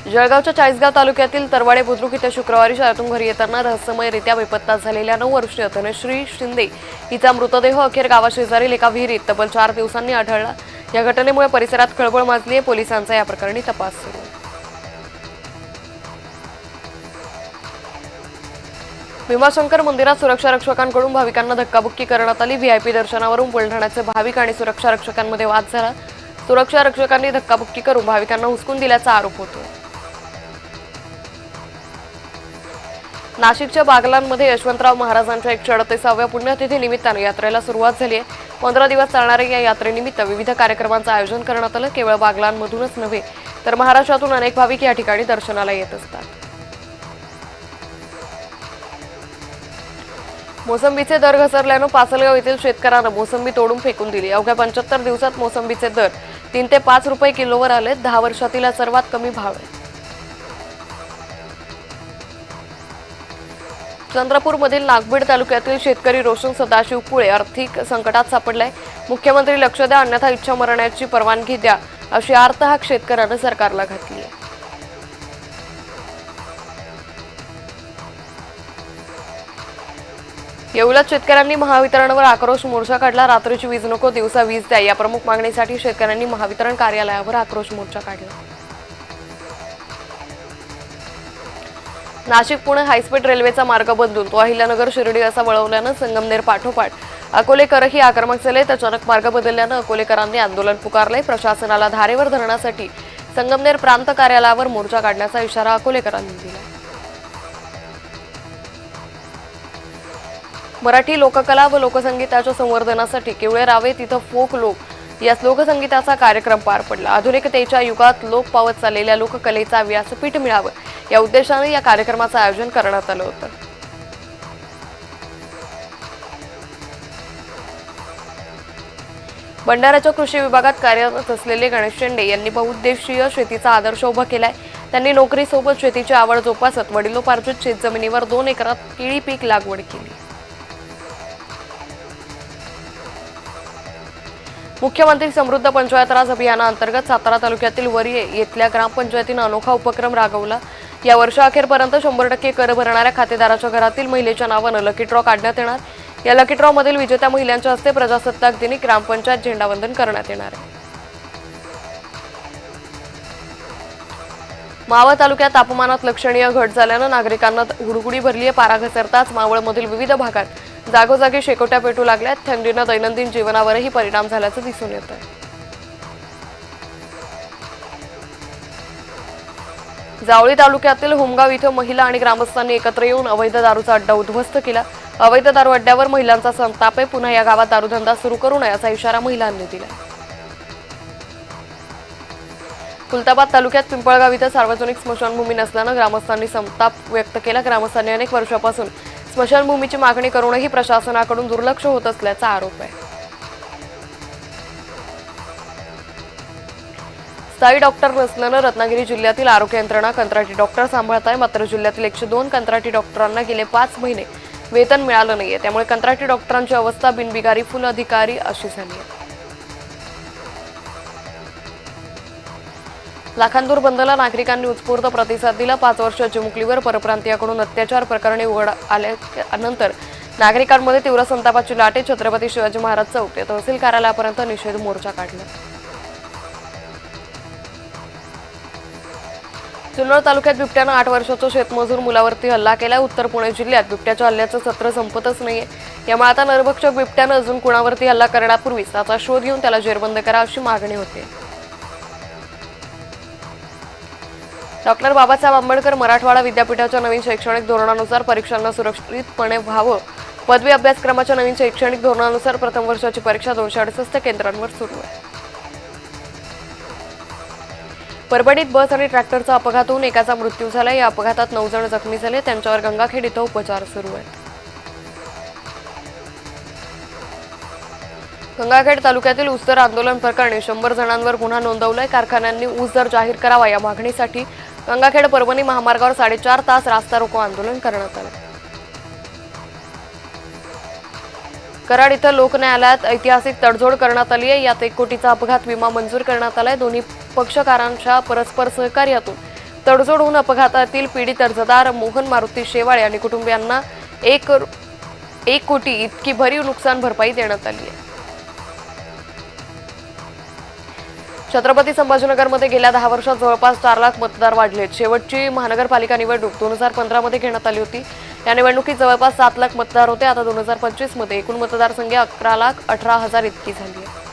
जळगावच्या चाळीसगाव तालुक्यातील तरवाडे बुद्रुक इथे शुक्रवारी शाळेतून घरी येताना रहस्यमयरित्या बेपत्ता झालेल्या 9 वर्षीय धनश्री शिंदे हिचा मृतदेह अखेर गावाशेजारील एका विहिरीत तब्बल 4 दिवसांनी आढळला। या घटनेमुळे परिसरात खळबळ माजली आहे। पोलिसांचा या प्रकरणी तपास सुरू आहे। भीमाशंकर मंदिरात सुरक्षा रक्षकांकडून भाविकांना धक्काबुक्की करण्यात आली। व्हीआयपी दर्शनावरून बुलढाण्याचे भाविक आणि सुरक्षा रक्षकांमध्ये वाद झाला। सुरक्षा रक्षकांनी धक्काबुक्की करून भाविकांना हुसकून दिल्याचा आरोप होतो। नाशिकच्या बागलांमध्ये यशवंतराव महाराजांच्या 138व्या पुण्यतिथी निमित्ताने यात्रेला सुरुवात झाली आहे। 15 दिवस चालणाऱ्या या यात्रेनिमित्त विविध कार्यक्रमांचं आयोजन करण्यात आलं। केवळ बागलांमधूनच नव्हे तर महाराष्ट्रातून अनेक भाविक या ठिकाणी दर्शनाला येत असतात। मोसंबीचे दर घसरल्यानं पाचलगाव येथील शेतकऱ्यांना मोसंबी तोडून फेकून दिली। अवघ्या 75 दिवसात मोसंबीचे दर 3 ते 5 रुपये किलोवर आले। 10 वर्षातील हा सर्वात कमी भाव आहे। चंद्रपूरमधील नागभीड तालुक्यातील शेतकरी रोशन सदाशिव पुळे आर्थिक संकटात सापडलाय। मुख्यमंत्री लक्ष द्या अन्यथा इच्छा मरण्याची परवानगी द्या अशी आर्तहाक शेतकऱ्यांनी सरकारला घातली आहे। येवल्यात शेतकऱ्यांनी महावितरणवर आक्रोश मोर्चा काढला। रात्रीची वीज नको दिवसा वीज द्या या प्रमुख मागणीसाठी शेतकऱ्यांनी महावितरण कार्यालयावर आक्रोश मोर्चा काढला। नाशिक पुणे हायस्पीड रेल्वेचा मार्ग बदलून तो अहिल्यानगर शिर्डी असा वळवल्यानं संगमनेर पाठोपाठ अकोलेकरही आक्रमक झाले। अचानक मार्ग बदलल्यानं अकोलेकरांनी आंदोलन पुकारले। प्रशासनाला धारेवर धरण्यासाठी संगमनेर प्रांत कार्यालयावर मोर्चा काढण्याचा इशारा अकोलेकरांनी दिला। मराठी लोककला व लोकसंगीताच्या संवर्धनासाठी किवळे रावेत इथं फोक लोक या लोकसंगीताचा कार्यक्रम पार पडला। आधुनिकतेच्या युगात लोप पावत चाललेल्या लोककलेचा व्यासपीठ मिळावं या उद्देशाने या कार्यक्रमाचं आयोजन करण्यात आलं होतं। भंडाऱ्याच्या कृषी विभागात कार्यरत असलेले गणेश शेंडे यांनी बहुउद्देशीय शेतीचा आदर्श उभा केलाय। त्यांनी नोकरीसोबत शेतीची आवड जोपासत वडिलोपार्जित शेतजमिनीवर 2 एकरात केळी पीक लागवड केली। मुख्यमंत्री समृद्ध पंचायत राज अभियानाअंतर्गत सातारा तालुक्यातील वरिये येथल्या ग्रामपंचायतीनं अनोखा उपक्रम राबवला। या वर्षाअखेरपर्यंत 100% कर भरणाऱ्या खातेदाराच्या घरातील महिलेच्या नावानं लकी ड्रॉ काढण्यात येणार। या लकी ड्रॉ मधील विजेत्या महिलांच्या हस्ते प्रजासत्ताक दिनी ग्रामपंचायत झेंडावंदन करण्यात येणार आहे। मावळ तालुक्यात तापमानात लक्षणीय घट झाल्यानं नागरिकांना हुडहुडी भरली आहे। पारा घसरताच मावळमधील विविध भागात जागोजागी शेकोट्या पेटू लागल्यात। थंडीनं दैनंदिन जीवनावरही परिणाम झाल्याचं दिसून येत आहे। जावळी तालुक्यातील हुमगाव इथं महिला आणि ग्रामस्थांनी एकत्र येऊन अवैध दारूचा अड्डा उद्ध्वस्त केला। अवैध दारू अड्ड्यावर महिलांचा संताप आहे। पुन्हा या गावात दारूधंदा सुरू करू नये असा इशारा महिलांनी दिला। खुलताबाद तालुक्यात पिंपळगाव इथं सार्वजनिक स्मशानभूमी नसल्यानं ग्रामस्थांनी संताप व्यक्त केला। ग्रामस्थांनी अनेक वर्षापासून स्मशानभूमीची मागणी करूनही प्रशासनाकडून दुर्लक्ष होत असल्याचा आरोप आहे। स्थायी डॉक्टर नसल्यानं रत्नागिरी जिल्ह्यातील आरोग्य यंत्रणा कंत्राटी डॉक्टर सांभाळत आहे। मात्र जिल्ह्यातील 102 कंत्राटी डॉक्टरांना गेले 5 महिने वेतन मिळालं नाहीये। त्यामुळे कंत्राटी डॉक्टरांची अवस्था बिनबिगारी फुल अधिकारी अशी झाली आहे। लाखांदूर बंदला नागरिकांनी उत्स्फूर्त प्रतिसाद दिला। 5 वर्षीय चिमुकलीवर परप्रांतीयाकडून अत्याचार प्रकरणी उघड आल्यानंतर नागरिकांमध्ये तीव्र संतापाची लाट आहे। छत्रपती शिवाजी महाराज चौक ते तहसील कार्यालयापर्यंत निषेध मोर्चा काढला। जुन्नर तालुक्यात बिबट्यानं 8 वर्षाच्या शेतमजूर मुलावरती हल्ला केला। उत्तर पुणे जिल्ह्यात बिबट्याच्या हल्ल्याचं सत्र संपतच नाहीये। यामुळे आता नरभक्षक बिबट्यानं अजून कुणावरती हल्ला करण्यापूर्वीच त्याचा शोध घेऊन त्याला जेरबंद करा अशी मागणी होते। डॉक्टर बाबासाहेब आंबेडकर मराठवाडा विद्यापीठाच्या नवीन शैक्षणिक धोरणानुसार परीक्षांना सुरक्षितपणे व्हावं। पदवी अभ्यासक्रमाच्या नवीन शैक्षणिक धोरणानुसार प्रथम वर्षाची परीक्षा 268 केंद्रांवर सुरू आहे। परभणीत बस आणि ट्रॅक्टरचा अपघात होऊन एकाचा मृत्यू झाला। या अपघातात 9 जण जखमी झाले। त्यांच्यावर गंगाखेड इथं उपचार सुरू आहेत। गंगाखेड तालुक्यातील ऊस दर आंदोलन प्रकरणी 100 जणांवर गुन्हा नोंदवलाय। कारखान्यांनी ऊस दर जाहीर करावा या मागणीसाठी गंगाखेड परभणी महामार्गावर 4.5 तास रास्ता रोको आंदोलन करण्यात आलं। कराड इथं लोक न्यायालयात ऐतिहासिक तडजोड करण्यात आली आहे। यात 1 कोटीचा अपघात विमा मंजूर करण्यात आलाय। दोन्ही पक्षकारांच्या परस्पर सहकार्यातून तडजोड होऊन अपघातातील पीडित अर्जदार मोहन मारुती शेवाळे आणि कुटुंबियांना 1 कोटी इतकी भरीव नुकसान भरपाई देण्यात आली आहे. छत्रपती संभाजीनगरमध्ये गेल्या 10 वर्षात जवळपास 4 लाख मतदार वाढलेत. शेवटची महानगरपालिका निवडणूक 2015 मध्ये घेण्यात आली होती. या निवडणुकीत जवळपास 7 लाख मतदार होते. आता 2025 मध्ये एकूण मतदारसंख्या 11,18,000 इतकी झाली आहे.